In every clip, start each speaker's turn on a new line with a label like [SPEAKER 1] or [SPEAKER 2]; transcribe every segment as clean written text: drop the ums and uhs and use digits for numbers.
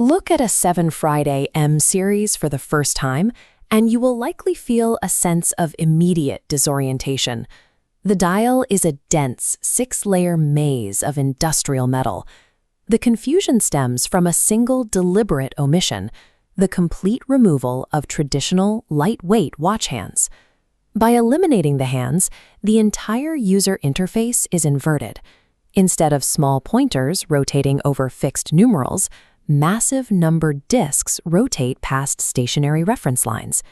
[SPEAKER 1] Look at a 7Friday M series for the first time, and you will likely feel a sense of immediate disorientation. The dial is a dense, six-layer maze of industrial metal. The confusion stems from a single deliberate omission: the complete removal of traditional, lightweight watch hands. By eliminating the hands, the entire user interface is inverted. Instead of small pointers rotating over fixed numerals, massive numbered discs rotate past stationary reference lines.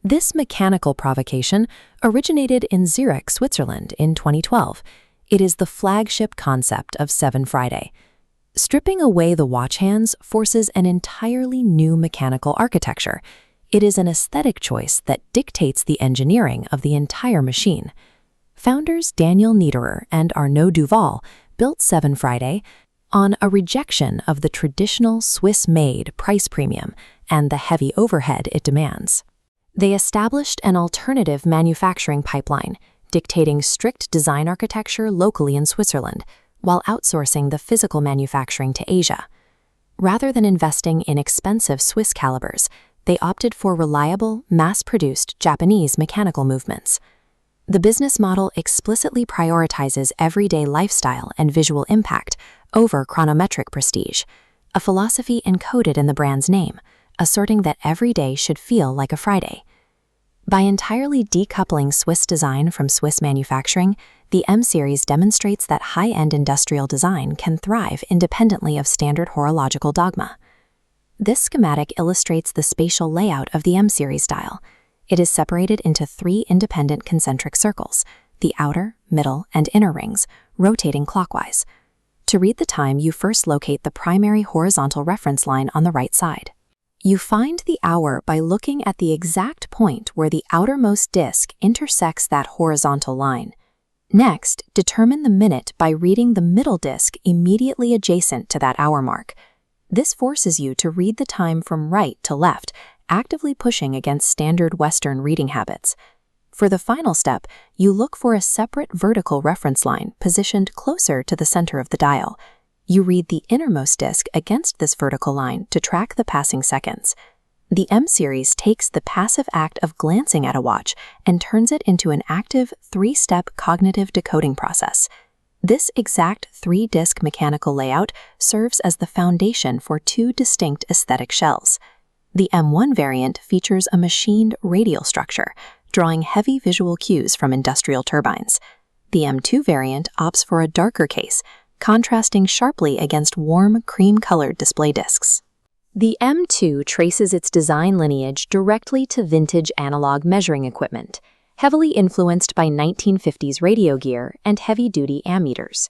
[SPEAKER 1] This mechanical provocation originated in Zurich, Switzerland in 2012. It is the flagship concept of 7Friday. Stripping away the watch hands forces an entirely new mechanical architecture. It is an aesthetic choice that dictates the engineering of the entire machine. Founders Daniel Niederer and Arnaud Duval built 7Friday on a rejection of the traditional Swiss-made price premium and the heavy overhead it demands. They established an alternative manufacturing pipeline, dictating strict design architecture locally in Switzerland, while outsourcing the physical manufacturing to Asia. Rather than investing in expensive Swiss calibers, they opted for reliable, mass-produced Japanese mechanical movements. The business model explicitly prioritizes everyday lifestyle and visual impact over chronometric prestige, a philosophy encoded in the brand's name, asserting that every day should feel like a Friday. By entirely decoupling Swiss design from Swiss manufacturing, the M-Series demonstrates that high-end industrial design can thrive independently of standard horological dogma. This schematic illustrates the spatial layout of the M-Series dial. It is separated into 3 independent concentric circles, the outer, middle, and inner rings, rotating clockwise. To read the time, you first locate the primary horizontal reference line on the right side. You find the hour by looking at the exact point where the outermost disc intersects that horizontal line. Next, determine the minute by reading the middle disc immediately adjacent to that hour mark. This forces you to read the time from right to left, actively pushing against standard Western reading habits. For the final step, you look for a separate vertical reference line positioned closer to the center of the dial. You read the innermost disc against this vertical line to track the passing seconds. The M-Series takes the passive act of glancing at a watch and turns it into an active 3-step cognitive decoding process. This exact 3-disc mechanical layout serves as the foundation for 2 distinct aesthetic shells. The M1 variant features a machined radial structure, drawing heavy visual cues from industrial turbines. The M2 variant opts for a darker case, contrasting sharply against warm, cream-colored display discs. The M2 traces its design lineage directly to vintage analog measuring equipment, heavily influenced by 1950s radio gear and heavy-duty ammeters.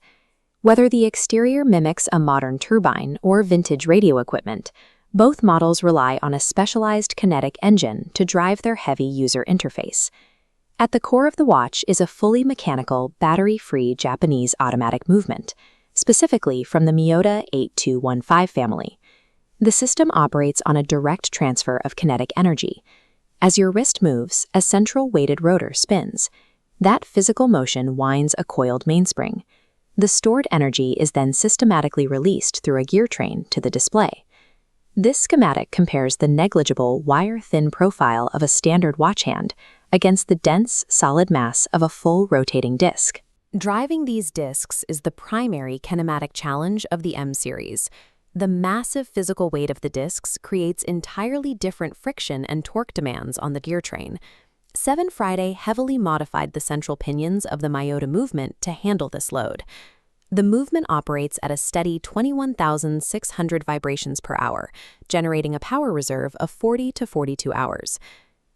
[SPEAKER 1] Whether the exterior mimics a modern turbine or vintage radio equipment, both models rely on a specialized kinetic engine to drive their heavy user interface. At the core of the watch is a fully mechanical, battery-free Japanese automatic movement, specifically from the Miyota 8215 family. The system operates on a direct transfer of kinetic energy. As your wrist moves, a central weighted rotor spins. That physical motion winds a coiled mainspring. The stored energy is then systematically released through a gear train to the display. This schematic compares the negligible, wire-thin profile of a standard watch hand against the dense, solid mass of a full rotating disc. Driving these discs is the primary kinematic challenge of the M-Series. The massive physical weight of the discs creates entirely different friction and torque demands on the gear train. 7Friday heavily modified the central pinions of the Miyota movement to handle this load. The movement operates at a steady 21,600 vibrations per hour, generating a power reserve of 40 to 42 hours.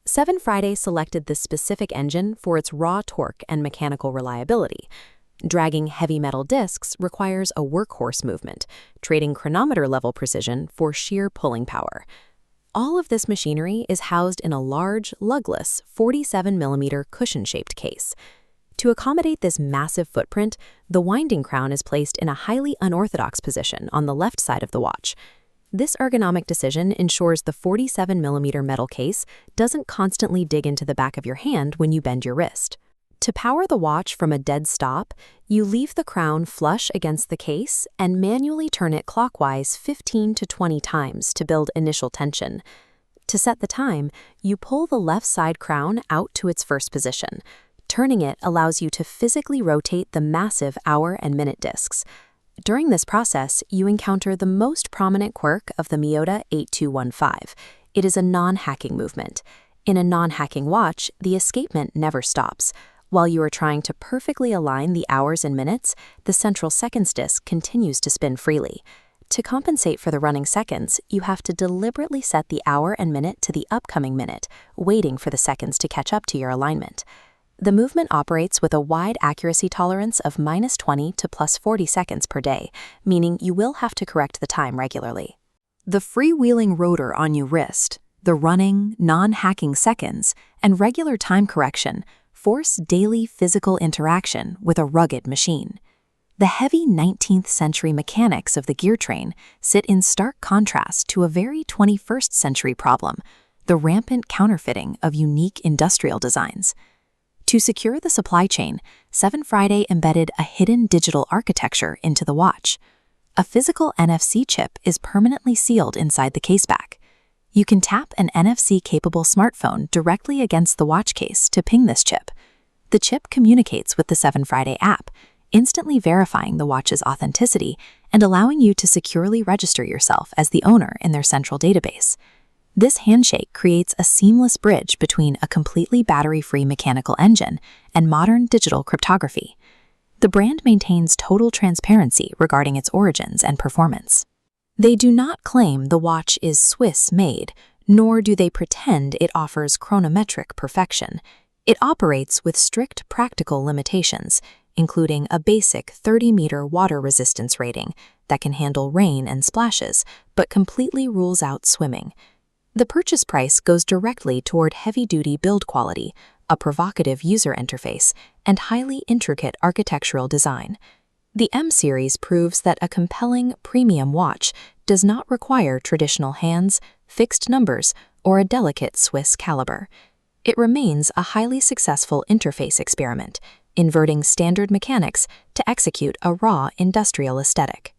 [SPEAKER 1] 7Friday selected this specific engine for its raw torque and mechanical reliability. Dragging heavy metal discs requires a workhorse movement, trading chronometer-level precision for sheer pulling power. All of this machinery is housed in a large, lugless 47mm cushion-shaped case. To accommodate this massive footprint, the winding crown is placed in a highly unorthodox position on the left side of the watch. This ergonomic decision ensures the 47mm metal case doesn't constantly dig into the back of your hand when you bend your wrist. To power the watch from a dead stop, you leave the crown flush against the case and manually turn it clockwise 15 to 20 times to build initial tension. To set the time, you pull the left side crown out to its first position. Turning it allows you to physically rotate the massive hour and minute discs. During this process, you encounter the most prominent quirk of the Miyota 8215. It is a non-hacking movement. In a non-hacking watch, the escapement never stops. While you are trying to perfectly align the hours and minutes, the central seconds disc continues to spin freely. To compensate for the running seconds, you have to deliberately set the hour and minute to the upcoming minute, waiting for the seconds to catch up to your alignment. The movement operates with a wide accuracy tolerance of -20 to +40 seconds per day, meaning you will have to correct the time regularly. The freewheeling rotor on your wrist, the running, non-hacking seconds, and regular time correction force daily physical interaction with a rugged machine. The heavy 19th century mechanics of the gear train sit in stark contrast to a very 21st century problem, the rampant counterfeiting of unique industrial designs. To secure the supply chain, SevenFriday embedded a hidden digital architecture into the watch. A physical NFC chip is permanently sealed inside the caseback. You can tap an NFC-capable smartphone directly against the watch case to ping this chip. The chip communicates with the SevenFriday app, instantly verifying the watch's authenticity and allowing you to securely register yourself as the owner in their central database. This handshake creates a seamless bridge between a completely battery-free mechanical engine and modern digital cryptography. The brand maintains total transparency regarding its origins and performance. They do not claim the watch is Swiss-made, nor do they pretend it offers chronometric perfection. It operates with strict practical limitations, including a basic 30-meter water resistance rating that can handle rain and splashes, but completely rules out swimming. The purchase price goes directly toward heavy-duty build quality, a provocative user interface, and highly intricate architectural design. The M series proves that a compelling premium watch does not require traditional hands, fixed numbers, or a delicate Swiss caliber. It remains a highly successful interface experiment, inverting standard mechanics to execute a raw industrial aesthetic.